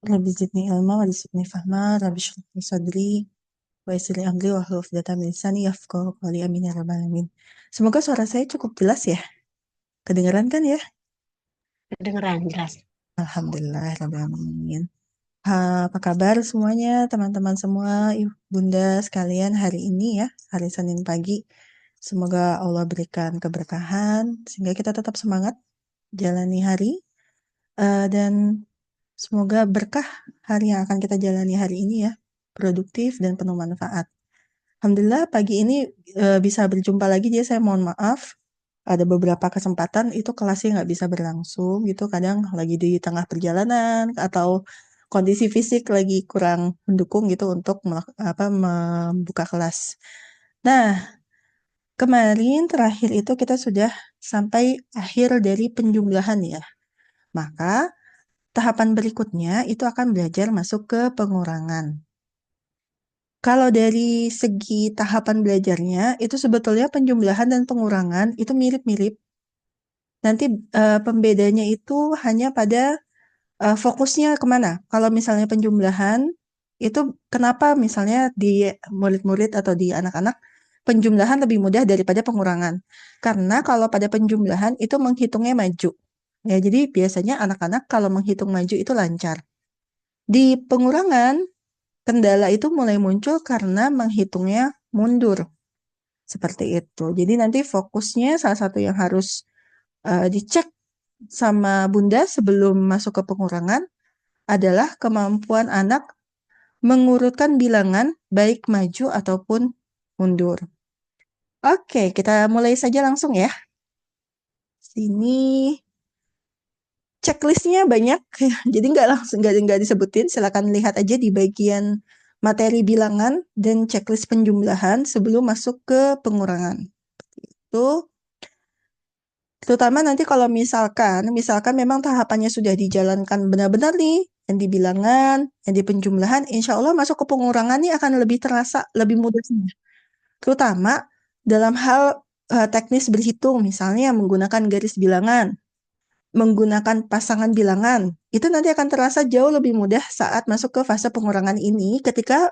Rabbi zidni ilma wa rizidni fahma, Rabbi shrah li sadri wa yassir li amri wahlul 'uqdatam min lisani yafqahu qawli, amin ya rabbal alamin. Semoga suara saya cukup jelas ya. Kedengaran kan ya? Kedengeran jelas. Alhamdulillah rabbil alamin. Apa kabar semuanya, teman-teman semua, bunda sekalian hari ini ya, hari Senin pagi. Semoga Allah berikan keberkahan sehingga kita tetap semangat jalani hari, dan semoga berkah hari yang akan kita jalani hari ini ya, produktif dan penuh manfaat. Alhamdulillah pagi ini bisa berjumpa lagi, jadi saya mohon maaf. Ada beberapa kesempatan itu kelasnya nggak bisa berlangsung gitu, kadang lagi di tengah perjalanan atau kondisi fisik lagi kurang mendukung gitu untuk membuka kelas. Nah, kemarin terakhir itu kita sudah sampai akhir dari penjumlahan ya. Maka tahapan berikutnya itu akan belajar masuk ke pengurangan. Kalau dari segi tahapan belajarnya, itu sebetulnya penjumlahan dan pengurangan itu mirip-mirip. Nanti pembedanya itu hanya pada fokusnya kemana. Kalau misalnya penjumlahan, itu kenapa misalnya di murid-murid atau di anak-anak, penjumlahan lebih mudah daripada pengurangan. Karena kalau pada penjumlahan itu menghitungnya maju. Ya, jadi biasanya anak-anak kalau menghitung maju itu lancar. Di pengurangan, kendala itu mulai muncul karena menghitungnya mundur. Seperti itu. Jadi nanti fokusnya salah satu yang harus dicek sama Bunda sebelum masuk ke pengurangan adalah kemampuan anak mengurutkan bilangan baik maju ataupun mundur. Oke, kita mulai saja langsung ya. Sini checklistnya banyak, jadi nggak disebutin. Silakan lihat aja di bagian materi bilangan dan checklist penjumlahan sebelum masuk ke pengurangan. Itu terutama nanti kalau misalkan memang tahapannya sudah dijalankan benar-benar nih, yang di bilangan, yang di penjumlahan, insya Allah masuk ke pengurangan nih akan lebih terasa, lebih mudah. Terutama dalam hal teknis berhitung, misalnya menggunakan garis bilangan, menggunakan pasangan bilangan, itu nanti akan terasa jauh lebih mudah saat masuk ke fase pengurangan ini ketika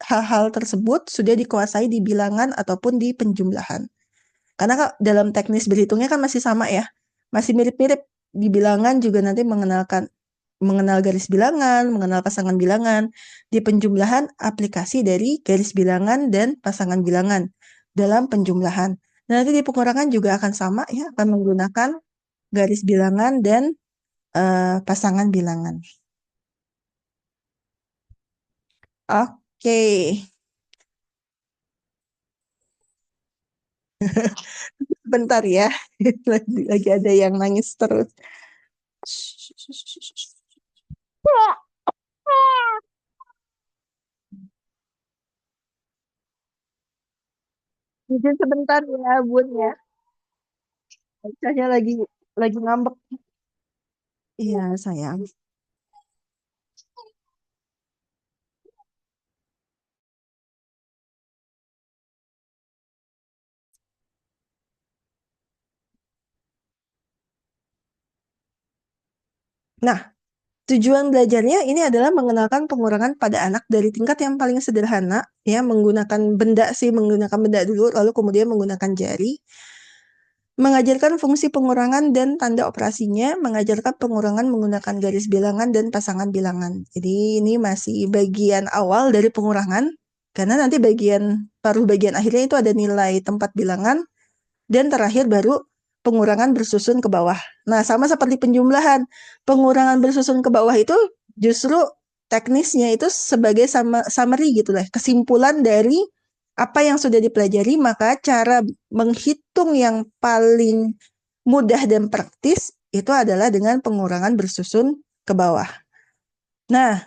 hal-hal tersebut sudah dikuasai di bilangan ataupun di penjumlahan. Karena dalam teknis berhitungnya kan masih sama ya, masih mirip-mirip. Di bilangan juga nanti mengenal garis bilangan, mengenal pasangan bilangan. Di penjumlahan aplikasi dari garis bilangan dan pasangan bilangan dalam penjumlahan. Dan nanti di pengurangan juga akan sama ya, akan menggunakan garis bilangan dan pasangan bilangan. Oke. Bentar ya, lagi ada yang nangis terus. Izin sebentar ya, Bun ya. Bocahnya lagi ngambek. Iya, sayang. Nah, tujuan belajarnya ini adalah mengenalkan pengurangan pada anak dari tingkat yang paling sederhana, ya, menggunakan benda dulu, lalu kemudian menggunakan jari, mengajarkan fungsi pengurangan dan tanda operasinya, mengajarkan pengurangan menggunakan garis bilangan dan pasangan bilangan. Jadi ini masih bagian awal dari pengurangan, karena nanti paruh bagian akhirnya itu ada nilai tempat bilangan, dan terakhir baru pengurangan bersusun ke bawah. Nah, sama seperti penjumlahan, pengurangan bersusun ke bawah itu justru teknisnya itu sebagai summary gitu lah, kesimpulan dari apa yang sudah dipelajari, maka cara menghitung yang paling mudah dan praktis itu adalah dengan pengurangan bersusun ke bawah. Nah,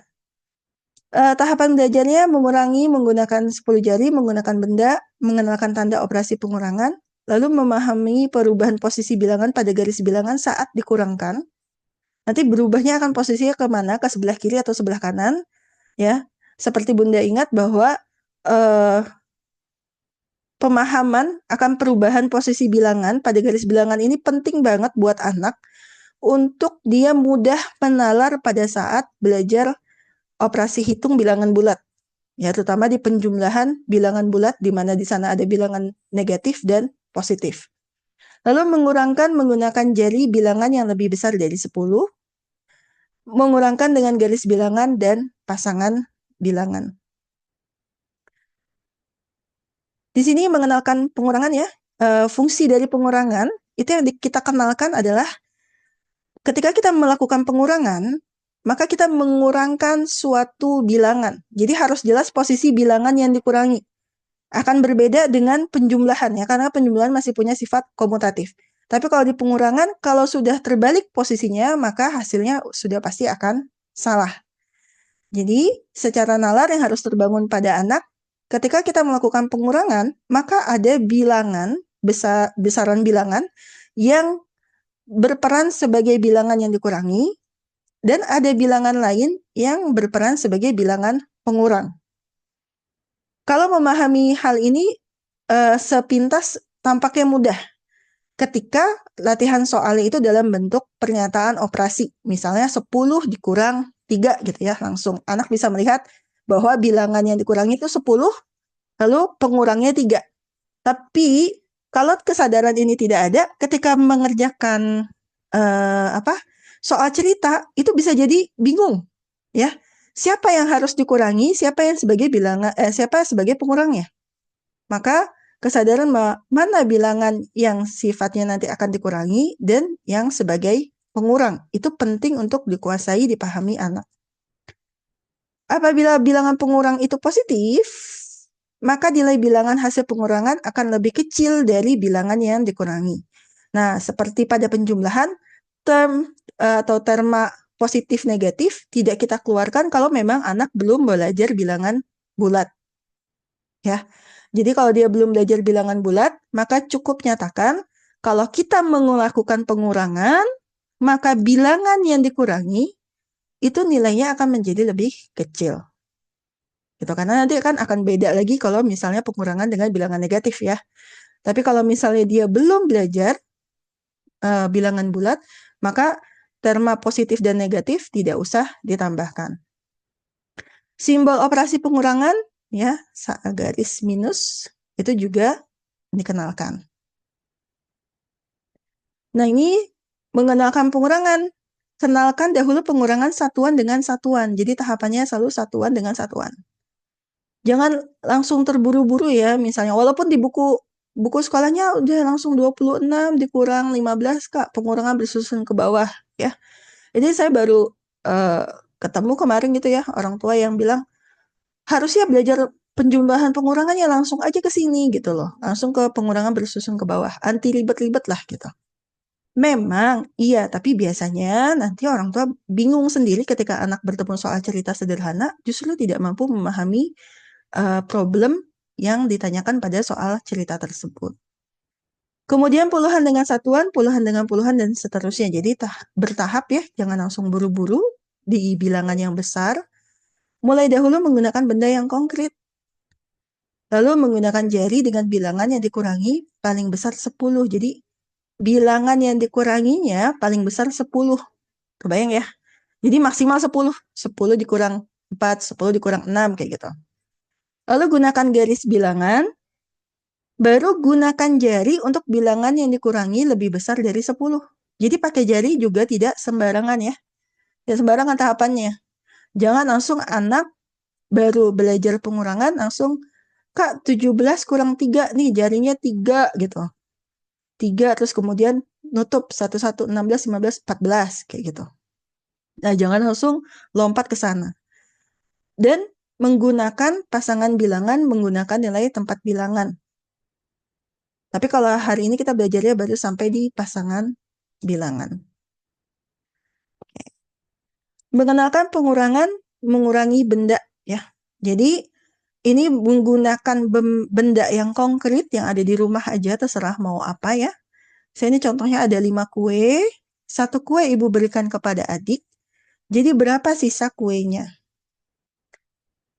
tahapan belajarnya mengurangi menggunakan 10 jari, menggunakan benda, mengenalkan tanda operasi pengurangan, lalu memahami perubahan posisi bilangan pada garis bilangan saat dikurangkan. Nanti berubahnya akan posisinya ke mana, ke sebelah kiri atau sebelah kanan, ya. Seperti Bunda ingat bahwa pemahaman akan perubahan posisi bilangan pada garis bilangan ini penting banget buat anak untuk dia mudah menalar pada saat belajar operasi hitung bilangan bulat. Ya, terutama di penjumlahan bilangan bulat di mana di sana ada bilangan negatif dan positif. Lalu mengurangkan menggunakan jari bilangan yang lebih besar dari 10, mengurangkan dengan garis bilangan dan pasangan bilangan. Di sini mengenalkan pengurangan ya. Fungsi dari pengurangan itu yang kita kenalkan adalah ketika kita melakukan pengurangan, maka kita mengurangkan suatu bilangan. Jadi harus jelas posisi bilangan yang dikurangi. Akan berbeda dengan penjumlahan ya, karena penjumlahan masih punya sifat komutatif. Tapi kalau di pengurangan, kalau sudah terbalik posisinya, maka hasilnya sudah pasti akan salah. Jadi, secara nalar yang harus terbangun pada anak, ketika kita melakukan pengurangan, maka ada bilangan, besaran bilangan, yang berperan sebagai bilangan yang dikurangi, dan ada bilangan lain yang berperan sebagai bilangan pengurang. Kalau memahami hal ini, sepintas tampaknya mudah ketika latihan soalnya itu dalam bentuk pernyataan operasi. Misalnya 10 dikurang 3 gitu ya, langsung anak bisa melihat bahwa bilangan yang dikurangi itu 10, lalu pengurangnya 3. Tapi kalau kesadaran ini tidak ada, ketika mengerjakan soal cerita, itu bisa jadi bingung ya. Siapa yang harus dikurangi, siapa yang sebagai bilangan, siapa sebagai pengurangnya. Maka kesadaran mana bilangan yang sifatnya nanti akan dikurangi dan yang sebagai pengurang. Itu penting untuk dikuasai, dipahami anak. Apabila bilangan pengurang itu positif, maka nilai bilangan hasil pengurangan akan lebih kecil dari bilangan yang dikurangi. Nah, seperti pada penjumlahan, term atau terma positif negatif tidak kita keluarkan kalau memang anak belum belajar bilangan bulat. Ya. Jadi kalau dia belum belajar bilangan bulat, maka cukup nyatakan kalau kita melakukan pengurangan, maka bilangan yang dikurangi itu nilainya akan menjadi lebih kecil. Gitu, karena nanti akan beda lagi kalau misalnya pengurangan dengan bilangan negatif ya. Tapi kalau misalnya dia belum belajar bilangan bulat, maka terma positif dan negatif tidak usah ditambahkan. Simbol operasi pengurangan ya, garis minus itu juga dikenalkan. Nah, ini mengenalkan pengurangan. Kenalkan dahulu pengurangan satuan dengan satuan. Jadi tahapannya selalu satuan dengan satuan. Jangan langsung terburu-buru ya, misalnya walaupun di buku sekolahnya udah langsung 26 dikurang 15 Kak, pengurangan bersusun ke bawah ya. Jadi saya baru ketemu kemarin gitu ya, orang tua yang bilang harusnya belajar penjumlahan pengurangannya langsung aja ke sini gitu loh. Langsung ke pengurangan bersusun ke bawah, anti ribet-ribet lah gitu. Memang iya, tapi biasanya nanti orang tua bingung sendiri ketika anak bertemu soal cerita sederhana, justru tidak mampu memahami problem yang ditanyakan pada soal cerita tersebut. Kemudian puluhan dengan satuan, puluhan dengan puluhan, dan seterusnya. Jadi bertahap ya, jangan langsung buru-buru di bilangan yang besar. Mulai dahulu menggunakan benda yang konkret. Lalu menggunakan jari dengan bilangan yang dikurangi paling besar 10. Jadi bilangan yang dikuranginya paling besar 10. Kebayang ya? Jadi maksimal 10. 10 dikurang 4, 10 dikurang 6, kayak gitu. Lalu gunakan garis bilangan, baru gunakan jari untuk bilangan yang dikurangi lebih besar dari 10. Jadi pakai jari juga tidak sembarangan ya. Ya sembarangan tahapannya. Jangan langsung anak baru belajar pengurangan langsung, Kak 17 kurang 3 nih, jarinya 3 gitu. 3 terus kemudian nutup 1, 1, 16, 15, 14 kayak gitu. Nah, jangan langsung lompat ke sana. Dan menggunakan pasangan bilangan menggunakan nilai tempat bilangan. Tapi kalau hari ini kita belajarnya baru sampai di pasangan bilangan. Mengenalkan pengurangan, mengurangi benda ya. Jadi ini menggunakan benda yang konkret yang ada di rumah aja, terserah mau apa ya. Saya ini contohnya ada 5 kue, 1 kue ibu berikan kepada adik. Jadi berapa sisa kuenya?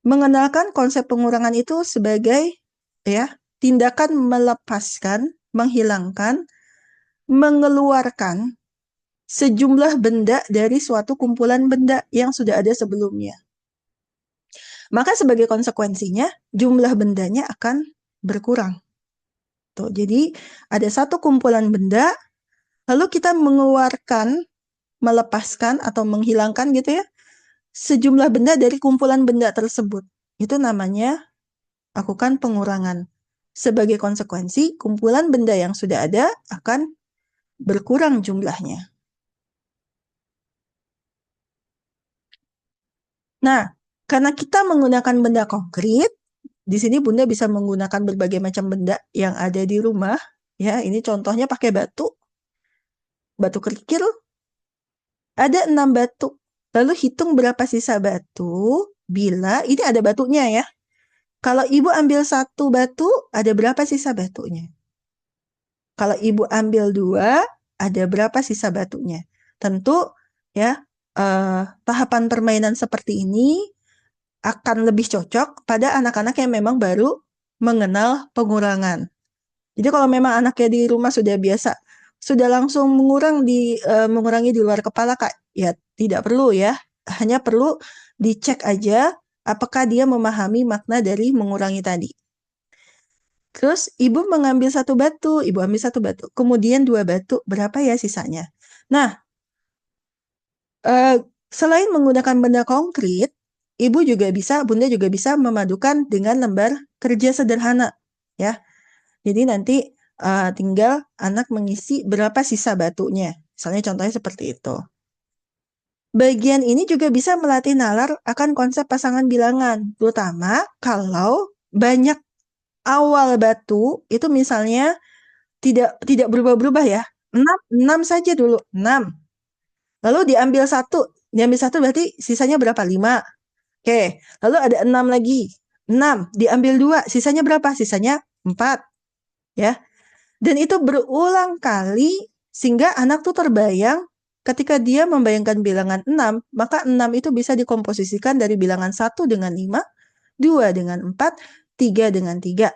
Mengenalkan konsep pengurangan itu sebagai ya tindakan melepaskan, menghilangkan, mengeluarkan sejumlah benda dari suatu kumpulan benda yang sudah ada sebelumnya. Maka sebagai konsekuensinya jumlah bendanya akan berkurang. Tuh, jadi ada satu kumpulan benda, lalu kita mengeluarkan, melepaskan atau menghilangkan gitu ya, sejumlah benda dari kumpulan benda tersebut. Itu namanya lakukan pengurangan. Sebagai konsekuensi, kumpulan benda yang sudah ada akan berkurang jumlahnya. Nah, karena kita menggunakan benda konkret, di sini Bunda bisa menggunakan berbagai macam benda yang ada di rumah. Ya, ini contohnya pakai batu. Batu kerikil, ada 6 batu. Lalu hitung berapa sisa batu bila ini ada batunya ya. Kalau ibu ambil satu batu, ada berapa sisa batunya? Kalau ibu ambil 2, ada berapa sisa batunya? Tentu ya, tahapan permainan seperti ini akan lebih cocok pada anak-anak yang memang baru mengenal pengurangan. Jadi kalau memang anaknya di rumah sudah biasa, sudah langsung mengurangi di luar kepala, Kak, ya tidak perlu ya. Hanya perlu dicek aja apakah dia memahami makna dari mengurangi tadi. Terus ibu mengambil satu batu, ibu ambil satu batu, kemudian 2 batu, berapa ya sisanya? Nah, selain menggunakan benda konkret, Bunda juga bisa memadukan dengan lembar kerja sederhana, ya. Jadi nanti tinggal anak mengisi berapa sisa batunya. Misalnya contohnya seperti itu. Bagian ini juga bisa melatih nalar akan konsep pasangan bilangan, terutama kalau banyak awal batu itu misalnya tidak berubah-berubah ya. 6 saja dulu, 6. Lalu diambil satu berarti sisanya berapa? 5. Oke, lalu ada 6 lagi. 6, diambil 2, sisanya berapa? Sisanya 4. Ya. Dan itu berulang kali sehingga anak tuh terbayang ketika dia membayangkan bilangan 6, maka 6 itu bisa dikomposisikan dari bilangan 1 dengan 5, 2 dengan 4, 3 dengan 3.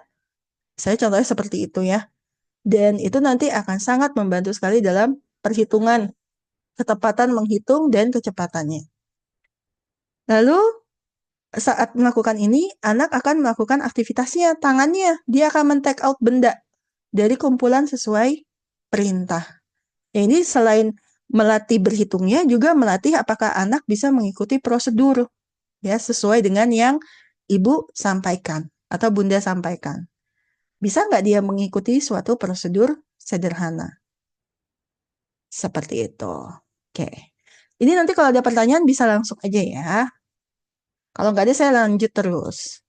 Saya contohnya seperti itu ya. Dan itu nanti akan sangat membantu sekali dalam perhitungan, ketepatan menghitung dan kecepatannya. Lalu saat melakukan ini, anak akan melakukan aktivitasnya, tangannya. Dia akan men-take out benda dari kumpulan sesuai perintah. Ya, ini selain melatih berhitungnya, juga melatih apakah anak bisa mengikuti prosedur ya sesuai dengan yang ibu sampaikan atau bunda sampaikan. Bisa nggak dia mengikuti suatu prosedur sederhana? Seperti itu. Oke. Ini nanti kalau ada pertanyaan bisa langsung aja ya. Kalau nggak ada saya lanjut terus.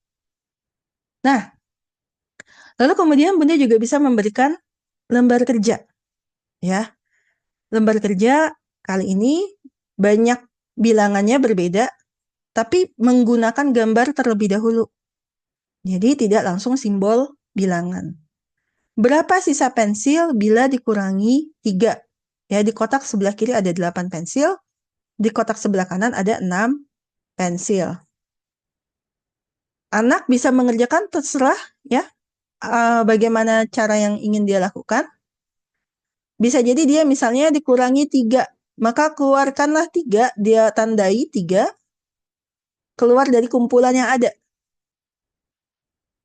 Nah, lalu kemudian bunda juga bisa memberikan lembar kerja. Ya, lembar kerja kali ini banyak bilangannya berbeda, tapi menggunakan gambar terlebih dahulu. Jadi tidak langsung simbol bilangan. Berapa sisa pensil bila dikurangi 3? Ya, di kotak sebelah kiri ada 8 pensil, di kotak sebelah kanan ada 6 pensil. Anak bisa mengerjakan terserah ya, bagaimana cara yang ingin dia lakukan. Bisa jadi dia misalnya dikurangi 3, maka keluarkanlah 3, dia tandai 3, keluar dari kumpulan yang ada.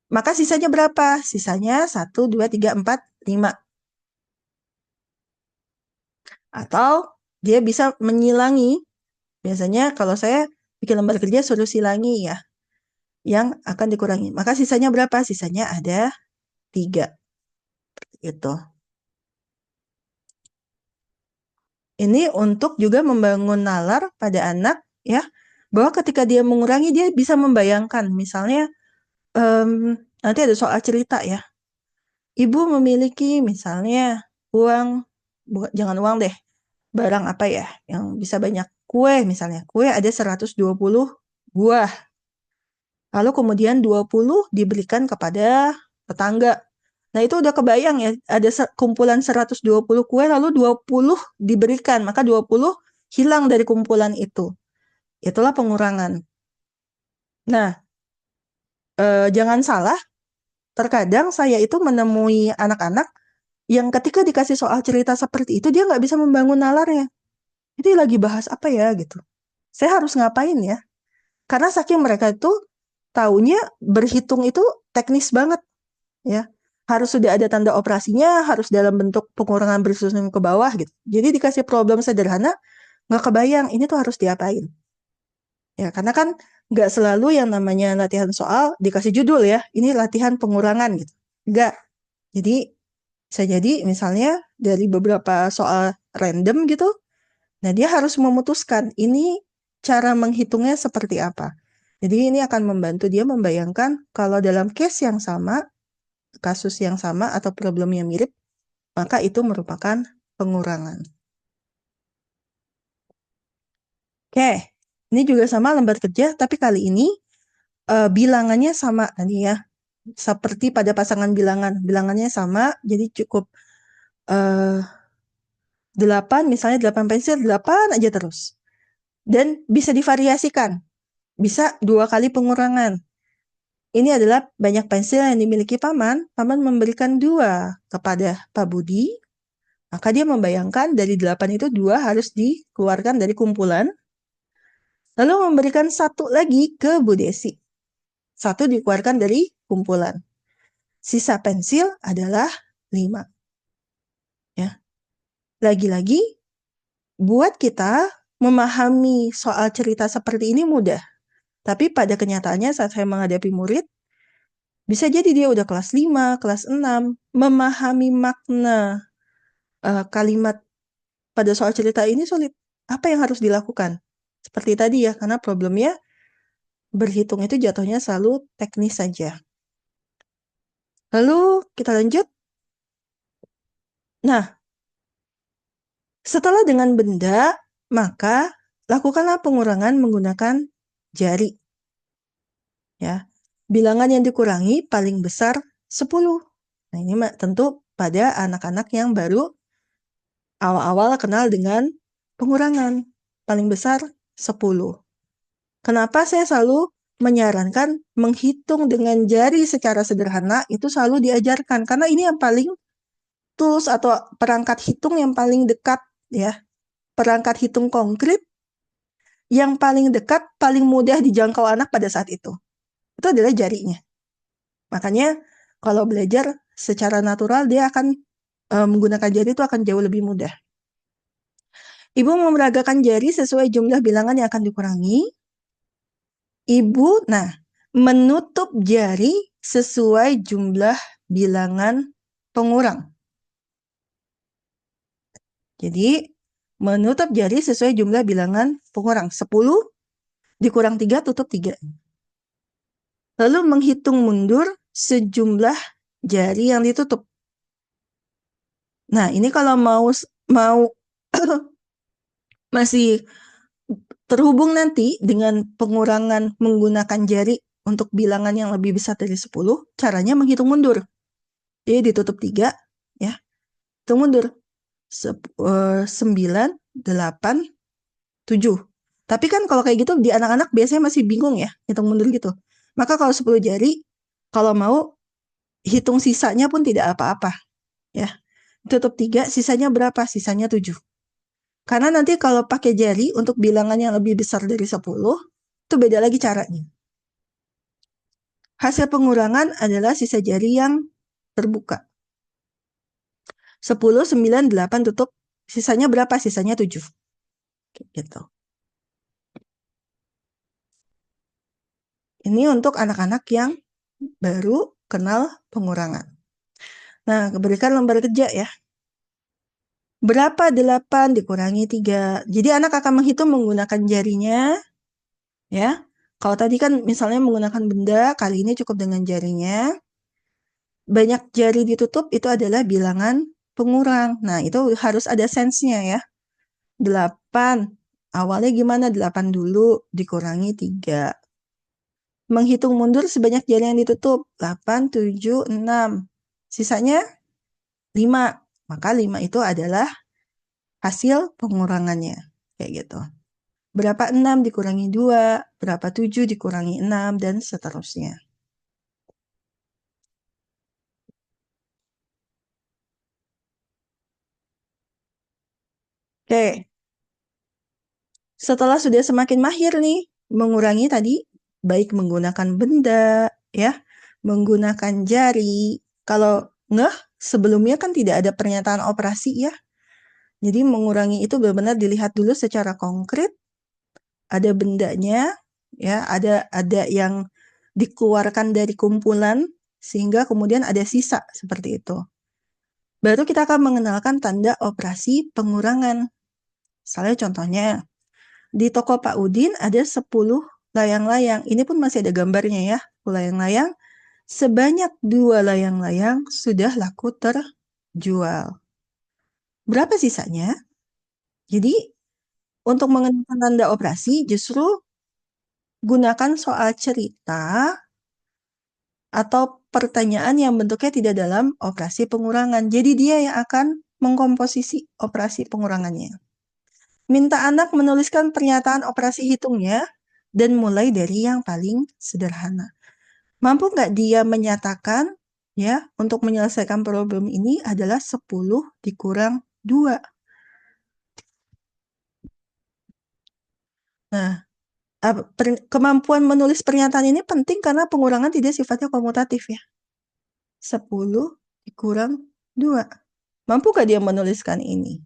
Maka sisanya berapa? Sisanya 1, 2, 3, 4, 5. Atau dia bisa menyilangi. Biasanya kalau saya bikin lembar kerja suruh silangi ya, yang akan dikurangi. Maka sisanya berapa? Sisanya ada 3. Itu. Ini untuk juga membangun nalar pada anak ya, bahwa ketika dia mengurangi dia bisa membayangkan. Misalnya nanti ada soal cerita ya. Ibu memiliki misalnya uang, jangan uang deh, barang apa ya yang bisa banyak, kue misalnya. Kue ada 120 buah. Lalu kemudian 20 diberikan kepada tetangga. Nah, itu udah kebayang ya, ada kumpulan 120 kue lalu 20 diberikan, maka 20 hilang dari kumpulan itu. Itulah pengurangan. Nah, jangan salah, terkadang saya itu menemui anak-anak yang ketika dikasih soal cerita seperti itu, dia nggak bisa membangun nalarnya. Ini lagi bahas apa ya gitu. Saya harus ngapain ya? Karena saking mereka itu taunya berhitung itu teknis banget, ya. Harus sudah ada tanda operasinya, harus dalam bentuk pengurangan bersusun ke bawah gitu. Jadi dikasih problem sederhana, nggak kebayang ini tuh harus diapain. Ya, karena kan nggak selalu yang namanya latihan soal dikasih judul ya, ini latihan pengurangan gitu. Nggak. Jadi bisa jadi misalnya dari beberapa soal random gitu, nah dia harus memutuskan ini cara menghitungnya seperti apa. Jadi ini akan membantu dia membayangkan kalau dalam case yang sama, kasus yang sama atau problem yang mirip, maka itu merupakan pengurangan. Oke, ini juga sama lembar kerja, tapi kali ini bilangannya sama tadi ya. Seperti pada pasangan bilangan, bilangannya sama, jadi cukup 8, misalnya 8 pensil, 8 aja terus. Dan bisa divariasikan, bisa 2 kali pengurangan. Ini adalah banyak pensil yang dimiliki paman memberikan 2 kepada Pak Budi, maka dia membayangkan dari 8 itu 2 harus dikeluarkan dari kumpulan, lalu memberikan 1 lagi ke Bu Desi. 1 dikeluarkan dari kumpulan. Sisa pensil adalah 5. Ya. Lagi-lagi, buat kita memahami soal cerita seperti ini mudah. Tapi pada kenyataannya saat saya menghadapi murid, bisa jadi dia udah kelas 5, kelas 6, memahami makna kalimat pada soal cerita ini sulit. Apa yang harus dilakukan? Seperti tadi ya, karena problemnya berhitung itu jatuhnya selalu teknis saja. Lalu kita lanjut. Nah, setelah dengan benda, maka lakukanlah pengurangan menggunakan jari. Ya. Bilangan yang dikurangi paling besar 10. Nah, ini tentu pada anak-anak yang baru awal-awal kenal dengan pengurangan. Paling besar 10. Kenapa saya selalu menyarankan menghitung dengan jari secara sederhana itu selalu diajarkan. Karena ini yang paling tools atau perangkat hitung yang paling dekat ya. Perangkat hitung konkret yang paling dekat, paling mudah dijangkau anak pada saat itu. Itu adalah jarinya. Makanya kalau belajar secara natural dia akan menggunakan jari itu akan jauh lebih mudah. Ibu memeragakan jari sesuai jumlah bilangan yang akan dikurangi. Ibu, menutup jari sesuai jumlah bilangan pengurang. Jadi, menutup jari sesuai jumlah bilangan pengurang. 10 dikurang 3, tutup 3. Lalu menghitung mundur sejumlah jari yang ditutup. Nah, ini kalau mau masih terhubung nanti dengan pengurangan menggunakan jari untuk bilangan yang lebih besar dari 10, caranya menghitung mundur. Jadi ditutup 3, ya. Hitung mundur. 9, 8, 7. Tapi kan kalau kayak gitu di anak-anak biasanya masih bingung ya, hitung mundur gitu. Maka kalau 10 jari, kalau mau hitung sisanya pun tidak apa-apa. Ya. Tutup 3, sisanya berapa? Sisanya 7. Karena nanti kalau pakai jari untuk bilangan yang lebih besar dari 10, itu beda lagi caranya. Hasil pengurangan adalah sisa jari yang terbuka. 10, 9, 8 tutup. Sisanya berapa? Sisanya 7. Gitu. Ini untuk anak-anak yang baru kenal pengurangan. Nah, berikan lembar kerja ya. Berapa 8 dikurangi 3? Jadi anak akan menghitung menggunakan jarinya. Ya. Kalau tadi kan misalnya menggunakan benda, kali ini cukup dengan jarinya. Banyak jari ditutup itu adalah bilangan pengurang. Nah, itu harus ada sense-nya ya. 8. Awalnya gimana? 8 dulu dikurangi 3. Menghitung mundur sebanyak jari yang ditutup. 8, 7, 6. Sisanya 5. Maka 5 itu adalah hasil pengurangannya. Kayak gitu. Berapa 6 dikurangi 2, berapa 7 dikurangi 6, dan seterusnya. Oke. Setelah sudah semakin mahir nih, mengurangi tadi, baik menggunakan benda, ya, menggunakan jari. Kalau ngeh, sebelumnya kan tidak ada pernyataan operasi ya. Jadi mengurangi itu benar-benar dilihat dulu secara konkret, ada bendanya, ya, ada yang dikeluarkan dari kumpulan sehingga kemudian ada sisa seperti itu. Baru kita akan mengenalkan tanda operasi pengurangan. Misalnya contohnya, di toko Pak Udin ada 10 layang-layang. Ini pun masih ada gambarnya ya, layang-layang. Sebanyak 2 layang-layang sudah laku terjual. Berapa sisanya? Jadi, untuk mengenalkan tanda operasi, justru gunakan soal cerita atau pertanyaan yang bentuknya tidak dalam operasi pengurangan. Jadi dia yang akan mengkomposisi operasi pengurangannya. Minta anak menuliskan pernyataan operasi hitungnya dan mulai dari yang paling sederhana. Mampu nggak dia menyatakan ya untuk menyelesaikan problem ini adalah 10 dikurang 2. Nah, kemampuan menulis pernyataan ini penting karena pengurangan tidak sifatnya komutatif ya. 10 dikurang 2. Mampu nggak dia menuliskan ini?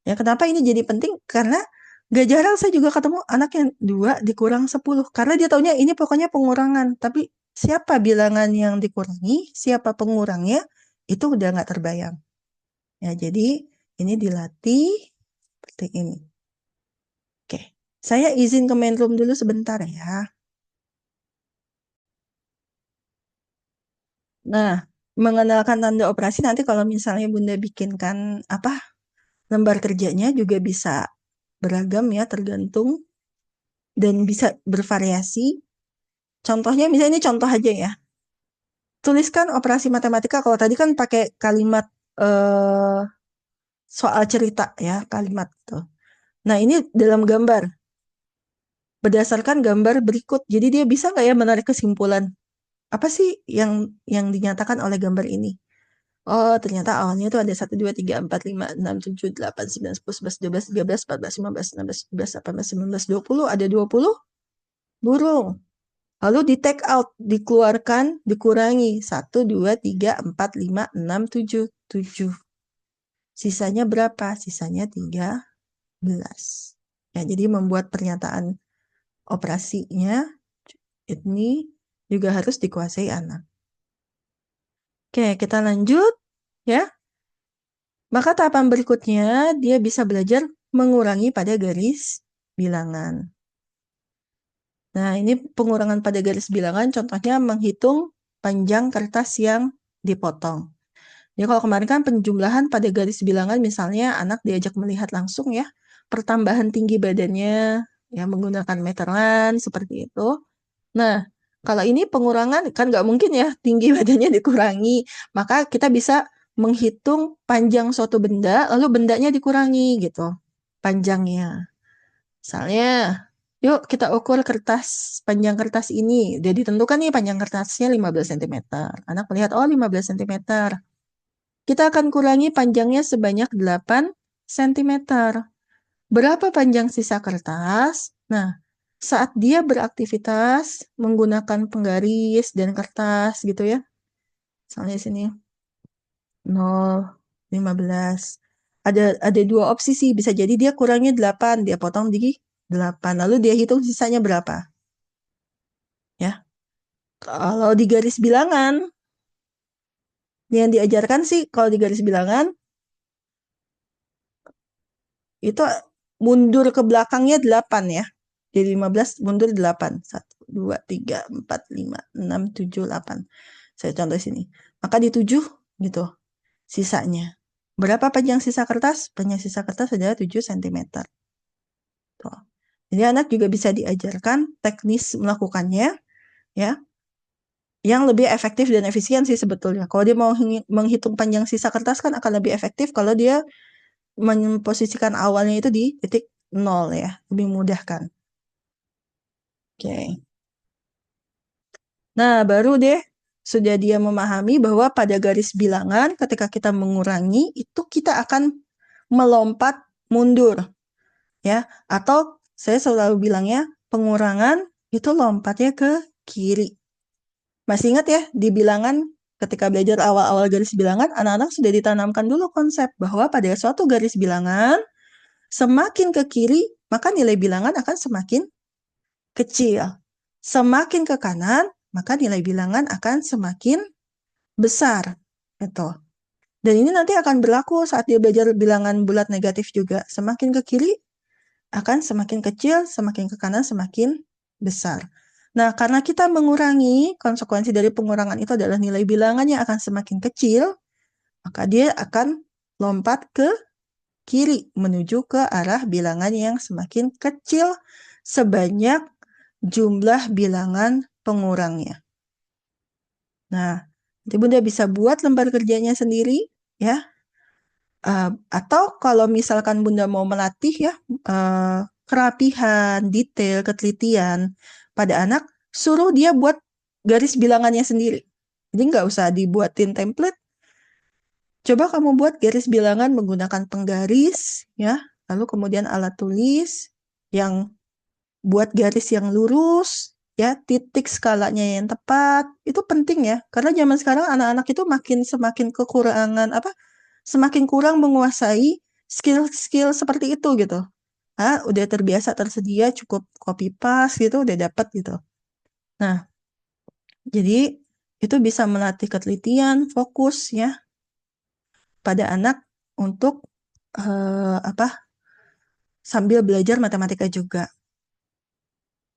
Ya, kenapa ini jadi penting? Karena gak jarang saya juga ketemu anak yang 2 dikurang 10. Karena dia taunya ini pokoknya pengurangan. Tapi siapa bilangan yang dikurangi, siapa pengurangnya, itu udah nggak terbayang. Ya, jadi ini dilatih seperti ini. Oke, saya izin ke main room dulu sebentar ya. Nah, mengenalkan tanda operasi nanti kalau misalnya Bunda bikinkan lembar kerjanya juga bisa beragam ya, tergantung dan bisa bervariasi. Contohnya misalnya ini contoh aja ya. Tuliskan operasi matematika, kalau tadi kan pakai kalimat soal cerita ya, kalimat tuh. Nah, ini dalam gambar. Berdasarkan gambar berikut. Jadi dia bisa nggak ya menarik kesimpulan? Apa sih yang dinyatakan oleh gambar ini? Oh, ternyata awalnya itu ada 1, 2, 3, 4, 5, 6, 7, 8, 9, 10, 11, 12, 13, 14, 15, 16, 17, 18, 19, 20. Ada 20 burung. Lalu di take out, dikeluarkan, dikurangi. 1, 2, 3, 4, 5, 6, 7. 7. Sisanya berapa? Sisanya 13. Ya, jadi membuat pernyataan operasinya ini juga harus dikuasai anak. Oke, kita lanjut ya. Maka tahapan berikutnya dia bisa belajar mengurangi pada garis bilangan. Nah, ini pengurangan pada garis bilangan contohnya menghitung panjang kertas yang dipotong. Jadi kalau kemarin kan penjumlahan pada garis bilangan misalnya anak diajak melihat langsung ya pertambahan tinggi badannya ya menggunakan meteran seperti itu. Nah, kalau ini pengurangan kan nggak mungkin ya tinggi badannya dikurangi. Maka kita bisa menghitung panjang suatu benda lalu bendanya dikurangi gitu panjangnya. Misalnya, yuk kita ukur panjang kertas ini. Udah ditentukan nih panjang kertasnya 15 cm. Anak melihat, oh 15 cm. Kita akan kurangi panjangnya sebanyak 8 cm. Berapa panjang sisa kertas? Nah, saat dia beraktivitas menggunakan penggaris dan kertas gitu ya. Misalnya di sini 0, 15. Ada 2 opsi sih, bisa jadi dia kurangnya 8, dia potong di 8. Lalu dia hitung sisanya berapa. Ya. Kalau di garis bilangan, yang diajarkan sih kalau di garis bilangan, itu mundur ke belakangnya 8 ya. Jadi 15 mundur 8. 1, 2, 3, 4, 5, 6, 7, 8. Saya contoh sini. Maka di 7 gitu sisanya. Berapa panjang sisa kertas? Panjang sisa kertas adalah 7 cm. Tuh. Jadi anak juga bisa diajarkan teknis melakukannya ya. Yang lebih efektif dan efisien sih sebetulnya. Kalau dia mau menghitung panjang sisa kertas kan akan lebih efektif kalau dia memposisikan awalnya itu di titik 0 ya. Lebih mudah kan. Oke. Nah, baru deh sudah dia memahami bahwa pada garis bilangan ketika kita mengurangi itu kita akan melompat mundur ya atau saya selalu bilangnya pengurangan itu lompatnya ke kiri. Masih ingat ya, di bilangan ketika belajar awal-awal garis bilangan, anak-anak sudah ditanamkan dulu konsep bahwa pada suatu garis bilangan, semakin ke kiri, maka nilai bilangan akan semakin kecil. Semakin ke kanan, maka nilai bilangan akan semakin besar. Gitu. Dan ini nanti akan berlaku saat dia belajar bilangan bulat negatif juga. Semakin ke kiri akan semakin kecil, semakin ke kanan semakin besar. Nah, karena kita mengurangi, konsekuensi dari pengurangan itu adalah nilai bilangannya akan semakin kecil, maka dia akan lompat ke kiri menuju ke arah bilangan yang semakin kecil sebanyak jumlah bilangan pengurangnya. Nah, nanti Bunda bisa buat lembar kerjanya sendiri, ya. Atau kalau misalkan Bunda mau melatih ya, kerapihan, detail, ketelitian pada anak, suruh dia buat garis bilangannya sendiri. Jadi nggak usah dibuatin template. Coba kamu buat garis bilangan menggunakan penggaris, ya. Lalu kemudian alat tulis yang buat garis yang lurus, ya, titik skalanya yang tepat. Itu penting ya, karena zaman sekarang anak-anak itu semakin kekurangan apa? Semakin kurang menguasai skill-skill seperti itu gitu. Udah terbiasa tersedia cukup copy paste gitu udah dapat gitu. Nah, jadi itu bisa melatih ketelitian, fokus ya pada anak untuk sambil belajar matematika juga.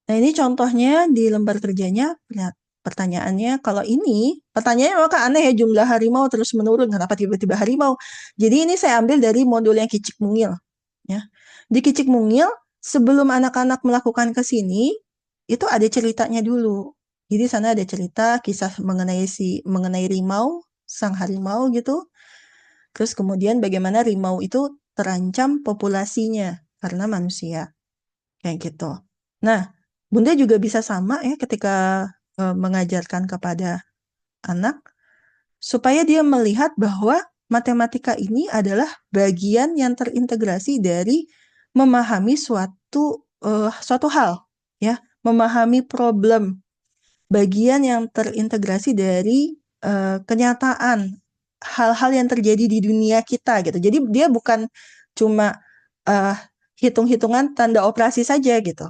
Nah, ini contohnya di lembar kerjanya. Lihat pertanyaannya. Kalau ini, pertanyaannya maka aneh ya, jumlah harimau terus menurun. Kenapa tiba-tiba harimau? Jadi ini saya ambil dari modul yang Kicik Mungil. Ya. Di Kicik Mungil, sebelum anak-anak melakukan ke sini, itu ada ceritanya dulu. Jadi sana ada cerita kisah mengenai rimau, sang harimau gitu. Terus kemudian bagaimana rimau itu terancam populasinya karena manusia. Kayak gitu. Nah, Bunda juga bisa sama ya ketika mengajarkan kepada anak supaya dia melihat bahwa matematika ini adalah bagian yang terintegrasi dari memahami suatu hal, ya, memahami problem, bagian yang terintegrasi dari kenyataan hal-hal yang terjadi di dunia kita gitu. Jadi dia bukan cuma uh, hitung-hitungan tanda operasi saja gitu.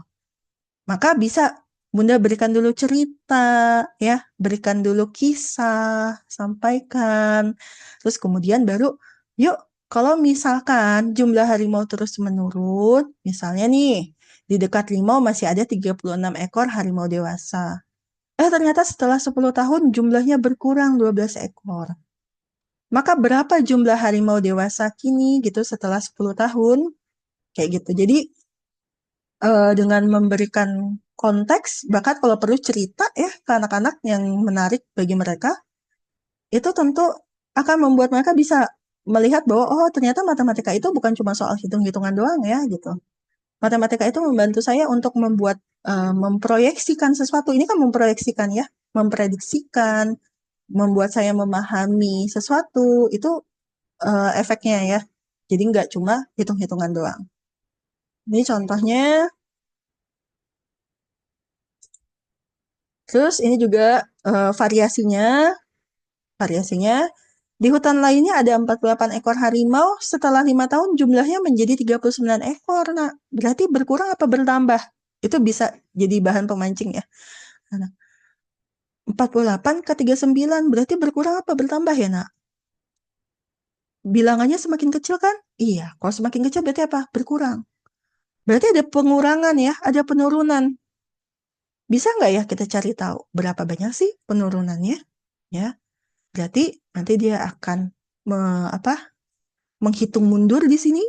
Maka bisa Bunda berikan dulu cerita, ya, berikan dulu kisah, sampaikan. Terus kemudian baru, yuk, kalau misalkan jumlah harimau terus menurun, misalnya nih, di dekat rimau masih ada 36 ekor harimau dewasa. Ternyata setelah 10 tahun jumlahnya berkurang 12 ekor. Maka berapa jumlah harimau dewasa kini gitu setelah 10 tahun? Kayak gitu. Jadi dengan memberikan konteks, bahkan kalau perlu cerita ya ke anak-anak yang menarik bagi mereka, itu tentu akan membuat mereka bisa melihat bahwa oh ternyata matematika itu bukan cuma soal hitung-hitungan doang ya gitu. Matematika itu membantu saya untuk memproyeksikan sesuatu. Ini kan memproyeksikan ya, memprediksikan, membuat saya memahami sesuatu itu efeknya ya. Jadi nggak cuma hitung-hitungan doang. Ini contohnya. Terus ini juga variasinya. Variasinya, di hutan lainnya ada 48 ekor harimau, setelah 5 tahun jumlahnya menjadi 39 ekor. Nah, berarti berkurang apa bertambah? Itu bisa jadi bahan pemancing ya. Nah, 48 ke 39 berarti berkurang apa bertambah ya, Nak? Bilangannya semakin kecil kan? Iya, kalau semakin kecil berarti apa? Berkurang. Berarti ada pengurangan ya, ada penurunan. Bisa nggak ya kita cari tahu berapa banyak sih penurunannya? Ya, berarti nanti dia akan apa? Menghitung mundur di sini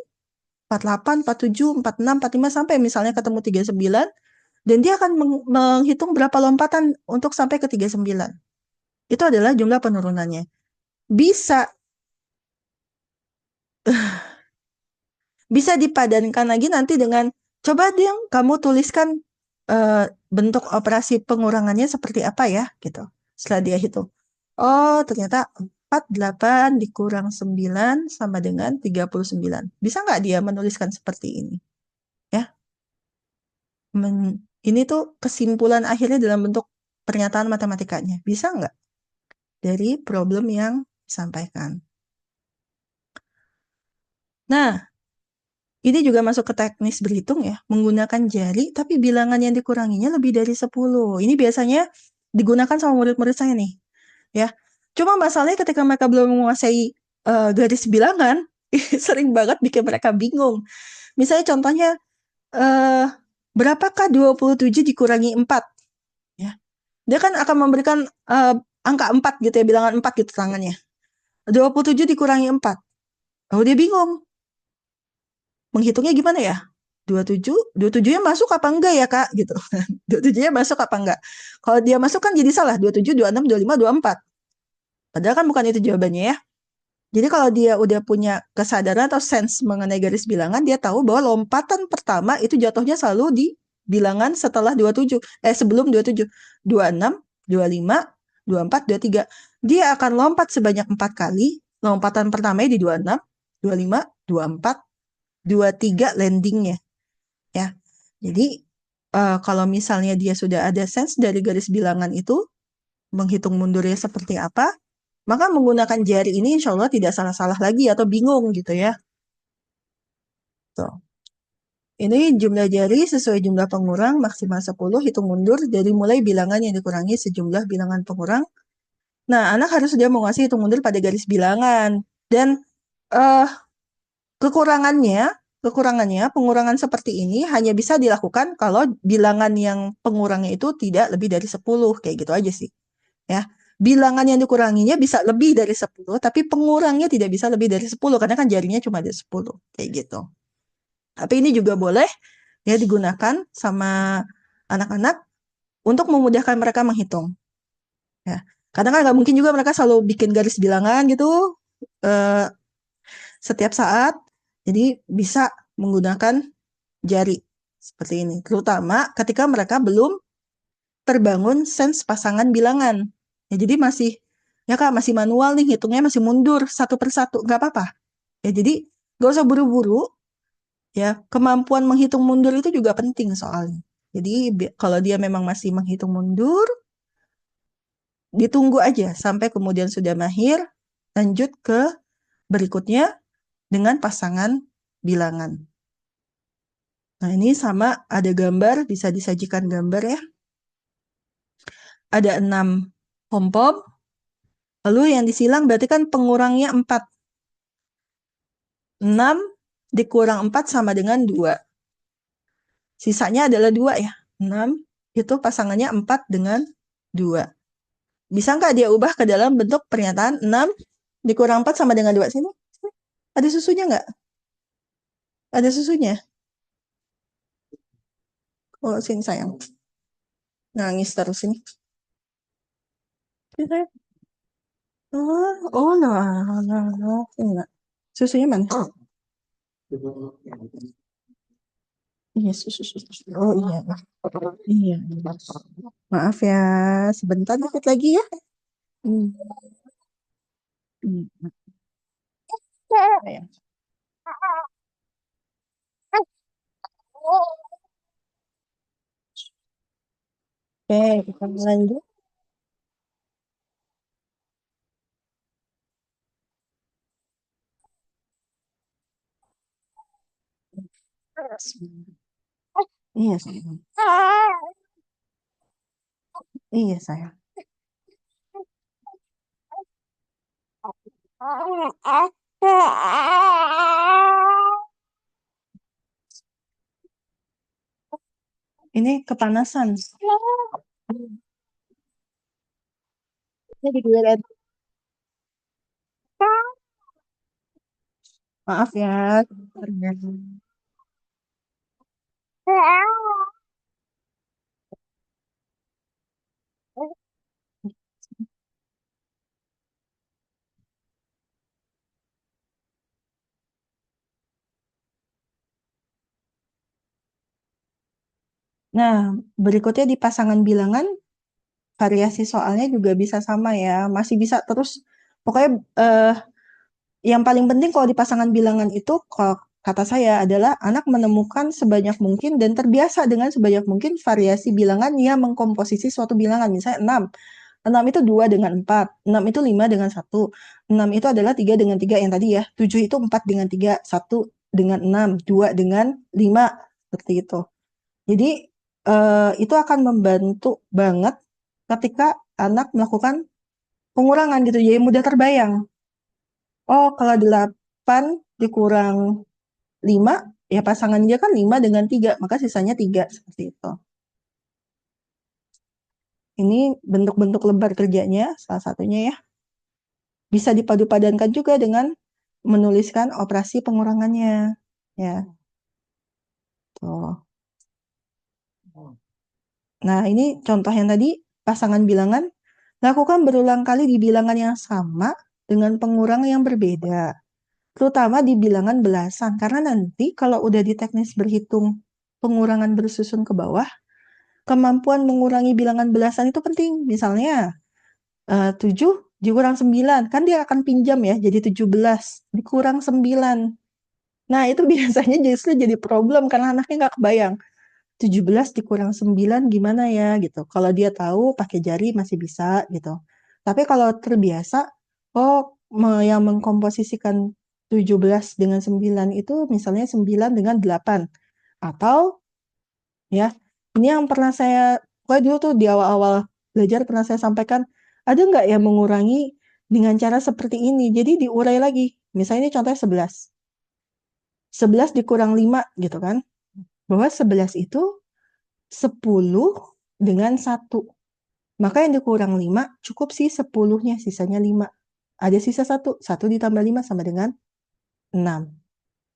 48, 47, 46, 45 sampai misalnya ketemu 39 dan dia akan menghitung berapa lompatan untuk sampai ke 39. Itu adalah jumlah penurunannya. Bisa bisa dipadankan lagi nanti dengan coba dia kamu tuliskan bentuk operasi pengurangannya seperti apa ya gitu. Setelah dia hitung. Oh, ternyata 48 dikurang 9 sama dengan 39. Bisa nggak dia menuliskan seperti ini? Ya. Ini tuh kesimpulan akhirnya dalam bentuk pernyataan matematikanya. Bisa nggak? Dari problem yang disampaikan. Nah, ini juga masuk ke teknis berhitung ya. Menggunakan jari, tapi bilangan yang dikuranginya lebih dari 10. Ini biasanya digunakan sama murid-murid saya nih. Ya, cuma masalahnya ketika mereka belum menguasai garis bilangan, sering banget bikin mereka bingung. Misalnya contohnya, eh, berapakah 27 dikurangi 4? Ya. Dia kan akan memberikan angka 4 gitu ya, bilangan 4 gitu tangannya. 27 dikurangi 4. Oh, dia bingung. Menghitungnya gimana ya? 27-nya masuk apa enggak ya, Kak? Gitu. 27-nya masuk apa enggak? Kalau dia masuk kan jadi salah. 27, 26, 25, 24. Padahal kan bukan itu jawabannya ya. Jadi kalau dia udah punya kesadaran atau sense mengenai garis bilangan, dia tahu bahwa lompatan pertama itu jatuhnya selalu di bilangan setelah 27, sebelum 27. 26, 25, 24, 23. Dia akan lompat sebanyak 4 kali. Lompatan pertamanya di 26, 25, 24, 23 landingnya. Ya. Jadi kalau misalnya dia sudah ada sense dari garis bilangan itu, menghitung mundurnya seperti apa, maka menggunakan jari ini insya Allah tidak salah-salah lagi atau bingung gitu ya. Tuh. Ini jumlah jari sesuai jumlah pengurang maksimal 10, hitung mundur dari mulai bilangan yang dikurangi sejumlah bilangan pengurang. Nah, anak harus sudah menguasai hitung mundur pada garis bilangan. Dan eh, kekurangannya, pengurangan seperti ini hanya bisa dilakukan kalau bilangan yang pengurangnya itu tidak lebih dari 10, kayak gitu aja sih. Ya. Bilangan yang dikuranginya bisa lebih dari 10, tapi pengurangnya tidak bisa lebih dari 10 karena kan jarinya cuma ada 10, kayak gitu. Tapi ini juga boleh ya digunakan sama anak-anak untuk memudahkan mereka menghitung. Ya. Karena kan nggak mungkin juga mereka selalu bikin garis bilangan gitu eh, setiap saat. Jadi bisa menggunakan jari seperti ini. Terutama ketika mereka belum terbangun sense pasangan bilangan. Ya, jadi masih, ya Kak, masih manual nih, hitungnya masih mundur satu persatu, nggak apa-apa. Ya, jadi nggak usah buru-buru, ya, kemampuan menghitung mundur itu juga penting soalnya. Jadi kalau dia memang masih menghitung mundur, ditunggu aja sampai kemudian sudah mahir, lanjut ke berikutnya dengan pasangan bilangan. Nah, ini sama ada gambar, bisa disajikan gambar ya. Ada 6 pom-pom, lalu yang disilang berarti kan pengurangnya 4. 6 dikurang 4 sama dengan 2. Sisanya adalah 2 ya. 6 itu pasangannya 4 dengan 2. Bisa nggak dia ubah ke dalam bentuk pernyataan 6 dikurang 4 sama dengan 2? Sini. Ada susunya nggak? Ada susunya? Oh, sini sayang. Nangis terus ini. Oh, nah. Ini nggak. Susunya mana? Iya, susu. Oh, iya. Iya. Maaf ya, sebentar dikit lagi ya. Hmm. Hmm. Sayang. Oke, kita lanjut. Iya, sayang. Iya, sayang. Ini kepanasan. Ini digeret. Maaf ya. Nah, berikutnya di pasangan bilangan, variasi soalnya juga bisa sama ya. Masih bisa terus. Pokoknya yang paling penting kalau di pasangan bilangan itu, kata saya adalah anak menemukan sebanyak mungkin dan terbiasa dengan sebanyak mungkin variasi bilangan yang mengkomposisi suatu bilangan. Misalnya 6. 6 itu 2 dengan 4. 6 itu 5 dengan 1. 6 itu adalah 3 dengan 3 yang tadi ya. 7 itu 4 dengan 3. 1 dengan 6. 2 dengan 5. Seperti itu. Jadi itu akan membantu banget ketika anak melakukan pengurangan gitu. Jadi mudah terbayang. Oh, kalau 8 dikurang 5, ya pasangannya kan 5 dengan 3, maka sisanya 3, seperti itu. Ini bentuk-bentuk lebar kerjanya, salah satunya ya. Bisa dipadu-padankan juga dengan menuliskan operasi pengurangannya. Ya, tuh. Nah, ini contoh yang tadi, pasangan bilangan, lakukan berulang kali di bilangan yang sama dengan pengurang yang berbeda. Terutama di bilangan belasan, karena nanti kalau udah di teknis berhitung pengurangan bersusun ke bawah, kemampuan mengurangi bilangan belasan itu penting. Misalnya, 7 dikurang 9, kan dia akan pinjam ya, jadi 17, dikurang 9. Nah, itu biasanya justru jadi problem, karena anaknya nggak kebayang. 17 dikurang 9 gimana ya, gitu. Kalau dia tahu pakai jari masih bisa, gitu. Tapi kalau terbiasa, oh, yang mengkomposisikan 17 dengan 9 itu misalnya 9 dengan 8. Atau, ya, ini yang pernah saya, dulu tuh di awal-awal belajar pernah saya sampaikan, ada nggak yang mengurangi dengan cara seperti ini? Jadi diurai lagi. Misalnya ini contohnya 11. 11 dikurang 5 gitu kan. Bahwa 11 itu 10 dengan 1. Maka yang dikurang 5 cukup sih 10-nya, sisanya 5. Ada sisa 1. 1 ditambah 5 sama dengan 6.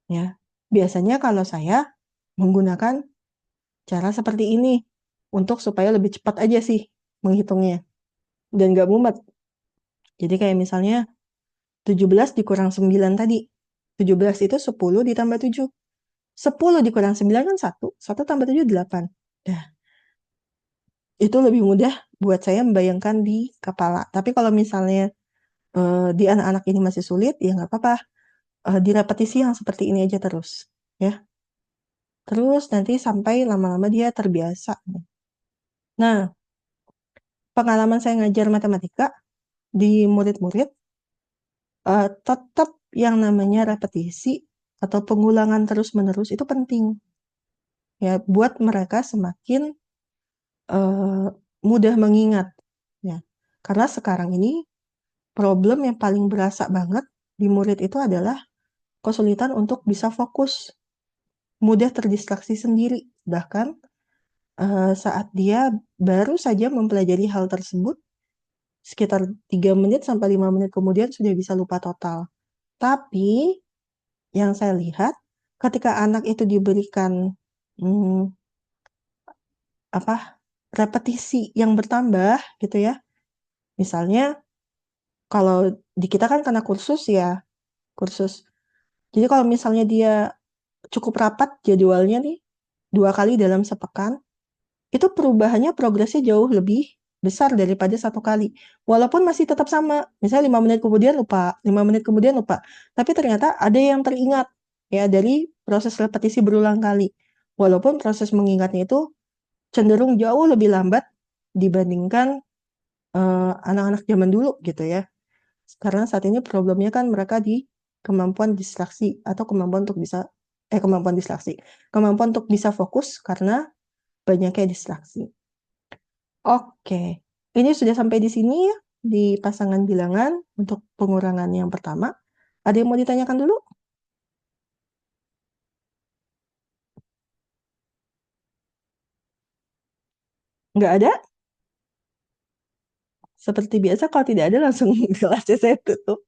Ya. Biasanya kalau saya menggunakan cara seperti ini untuk supaya lebih cepat aja sih menghitungnya dan gak mumet. Jadi kayak misalnya 17 dikurang 9 tadi. 17 itu 10 ditambah 7. 10 dikurang 9 kan 1. 1 tambah 7 8. Nah, itu lebih mudah buat saya membayangkan di kepala. Tapi kalau misalnya di anak-anak ini masih sulit, ya nggak apa-apa. Direpetisi yang seperti ini aja terus. Ya. Terus nanti sampai lama-lama dia terbiasa. Nah, pengalaman saya ngajar matematika di murid-murid, tetap yang namanya repetisi atau pengulangan terus-menerus itu penting. Ya, buat mereka semakin mudah mengingat. Ya. Karena sekarang ini problem yang paling berasa banget di murid itu adalah kesulitan untuk bisa fokus, mudah terdistraksi sendiri. Bahkan saat dia baru saja mempelajari hal tersebut, sekitar 3 menit sampai 5 menit kemudian sudah bisa lupa total. Tapi yang saya lihat ketika anak itu diberikan repetisi yang bertambah gitu ya. Misalnya kalau di kita kan karena kursus ya, kursus. Jadi kalau misalnya dia cukup rapat jadwalnya nih 2 kali dalam sepekan, itu perubahannya progresnya jauh lebih besar daripada 1 kali. Walaupun masih tetap sama, misalnya 5 menit kemudian lupa, 5 menit kemudian lupa. Tapi ternyata ada yang teringat ya dari proses repetisi berulang kali. Walaupun proses mengingatnya itu cenderung jauh lebih lambat dibandingkan anak-anak zaman dulu gitu ya. Karena saat ini problemnya kan mereka di kemampuan distraksi atau kemampuan untuk bisa kemampuan untuk bisa fokus karena banyaknya distraksi. Oke, ini sudah sampai di sini ya di pasangan bilangan untuk pengurangan yang pertama. Ada yang mau ditanyakan dulu? Nggak ada? Seperti biasa kalau tidak ada langsung kelasnya saya tutup.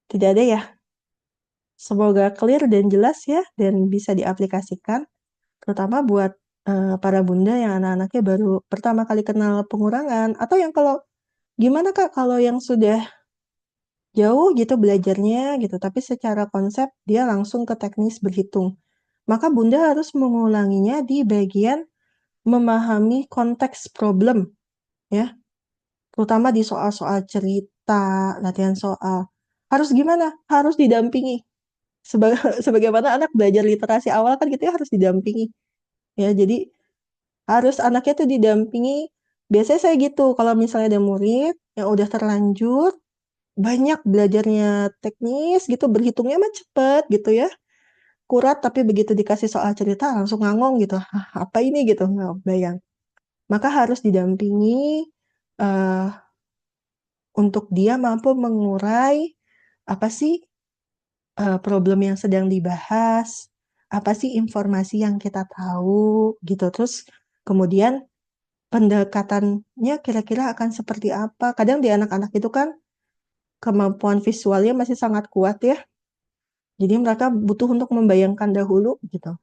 Tidak ada ya? Semoga clear dan jelas ya dan bisa diaplikasikan. Terutama buat para bunda yang anak-anaknya baru pertama kali kenal pengurangan. Atau yang kalau, gimana Kak kalau yang sudah jauh gitu belajarnya gitu, tapi secara konsep dia langsung ke teknis berhitung. Maka bunda harus mengulanginya di bagian memahami konteks problem, ya. Terutama di soal-soal cerita, latihan soal. Harus gimana? Harus didampingi. Sebagaimana anak belajar literasi awal kan gitu ya, harus didampingi. Ya, jadi harus anaknya tuh didampingi. Biasanya saya gitu, kalau misalnya ada murid yang udah terlanjur banyak belajarnya teknis gitu, berhitungnya mah cepet gitu ya, kurat, tapi begitu dikasih soal cerita langsung ngangong gitu. "Hah, apa ini gitu, nggak bayang. Maka harus didampingi eh, untuk dia mampu mengurai apa sih problem yang sedang dibahas, apa sih informasi yang kita tahu gitu. Terus kemudian pendekatannya kira-kira akan seperti apa. Kadang di anak-anak itu kan kemampuan visualnya masih sangat kuat ya. Jadi mereka butuh untuk membayangkan dahulu gitu.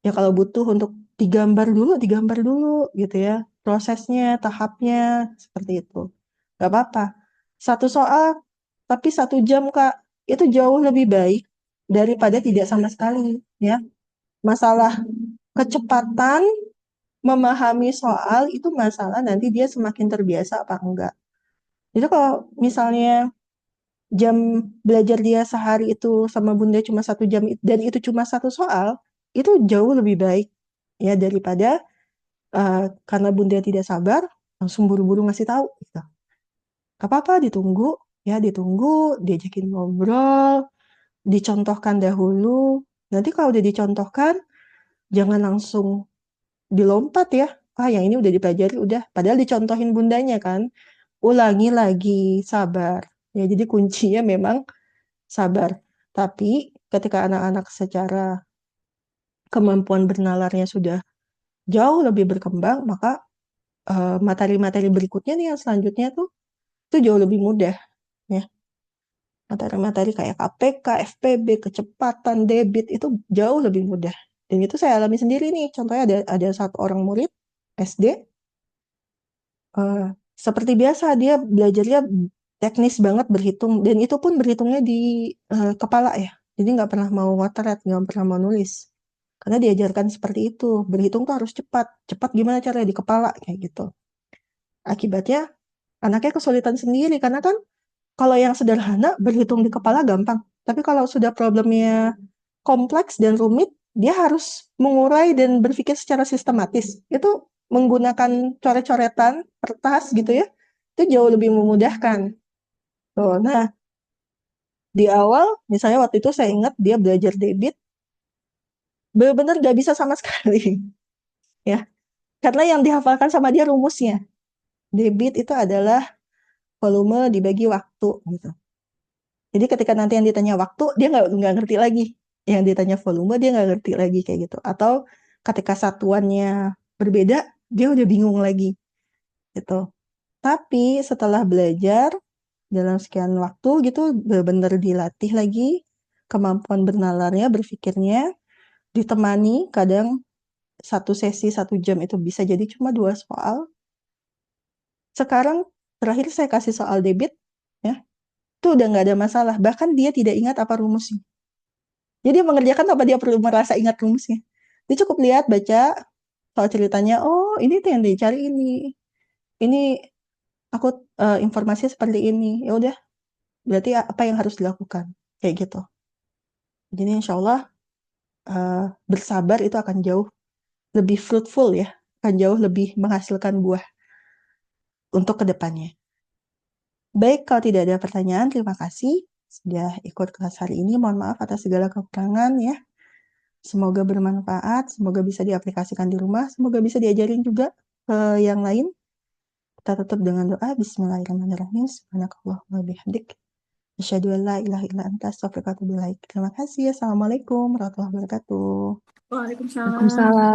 Ya kalau butuh untuk digambar dulu gitu ya. Prosesnya, tahapnya seperti itu. Gak apa-apa. Satu soal tapi 1 jam Kak, itu jauh lebih baik daripada tidak sama sekali ya. Masalah kecepatan memahami soal itu masalah nanti dia semakin terbiasa apa enggak. Jadi kalau misalnya jam belajar dia sehari itu sama Bunda cuma 1 jam dan itu cuma satu soal, itu jauh lebih baik ya daripada karena Bunda tidak sabar langsung buru-buru ngasih tahu gitu. Gak apa-apa ditunggu ya, ditunggu, diajakin ngobrol, dicontohkan dahulu. Nanti kalau udah dicontohkan, jangan langsung dilompat ya. Ah, yang ini udah dipelajari, udah. Padahal dicontohin bundanya kan. Ulangi lagi, sabar. Ya, jadi kuncinya memang sabar. Tapi ketika anak-anak secara kemampuan bernalarnya sudah jauh lebih berkembang, maka materi-materi berikutnya nih yang selanjutnya tuh itu jauh lebih mudah ya. Materi-materi kayak KPK, FPB, kecepatan, debit itu jauh lebih mudah. Dan itu saya alami sendiri nih. Contohnya ada satu orang murid SD, eh, seperti biasa dia belajarnya teknis banget berhitung dan itu pun berhitungnya di kepala ya. Jadi nggak pernah mau ngotret, nggak pernah mau nulis. Karena diajarkan seperti itu. Berhitung tuh harus cepat. Cepat gimana caranya di kepala kayak gitu. Akibatnya anaknya kesulitan sendiri karena kan kalau yang sederhana berhitung di kepala gampang. Tapi kalau sudah problemnya kompleks dan rumit, dia harus mengurai dan berpikir secara sistematis. Itu menggunakan coret-coretan, kertas gitu ya. Itu jauh lebih memudahkan. Tuh, nah, di awal, misalnya waktu itu saya ingat dia belajar debit, benar-benar gak bisa sama sekali. Ya, karena yang dihafalkan sama dia rumusnya. Debit itu adalah volume dibagi waktu gitu. Jadi ketika nanti yang ditanya waktu, dia nggak ngerti lagi. Yang ditanya volume, dia nggak ngerti lagi kayak gitu. Atau ketika satuannya berbeda, dia udah bingung lagi gitu. Tapi setelah belajar dalam sekian waktu gitu, benar-benar dilatih lagi kemampuan bernalarnya, berpikirnya, ditemani kadang satu sesi 1 jam itu bisa jadi cuma 2 soal. Sekarang terakhir saya kasih soal debit, ya, itu udah nggak ada masalah. Bahkan dia tidak ingat apa rumusnya. Jadi mengerjakan tanpa dia perlu merasa ingat rumusnya. Dia cukup lihat, baca soal ceritanya, oh ini tuh yang dicari ini. Ini aku informasinya seperti ini. Ya udah, berarti apa yang harus dilakukan? Kayak gitu. Jadi insya Allah bersabar itu akan jauh lebih fruitful ya. Akan jauh lebih menghasilkan buah untuk kedepannya. Baik, kalau tidak ada pertanyaan, terima kasih sudah ikut kelas hari ini. Mohon maaf atas segala kekurangan ya. Semoga bermanfaat, semoga bisa diaplikasikan di rumah, semoga bisa diajarin juga ke yang lain. Kita tutup dengan doa. Bismillahirrahmanirrahim. Subhanakallahumma bihamdik. Asyhadu an la ilaha illa anta astaghfiruka wa atubu ilaik. Terima kasih. Assalamualaikum warahmatullahi wabarakatuh. Waalaikumsalam. Waalaikumsalam.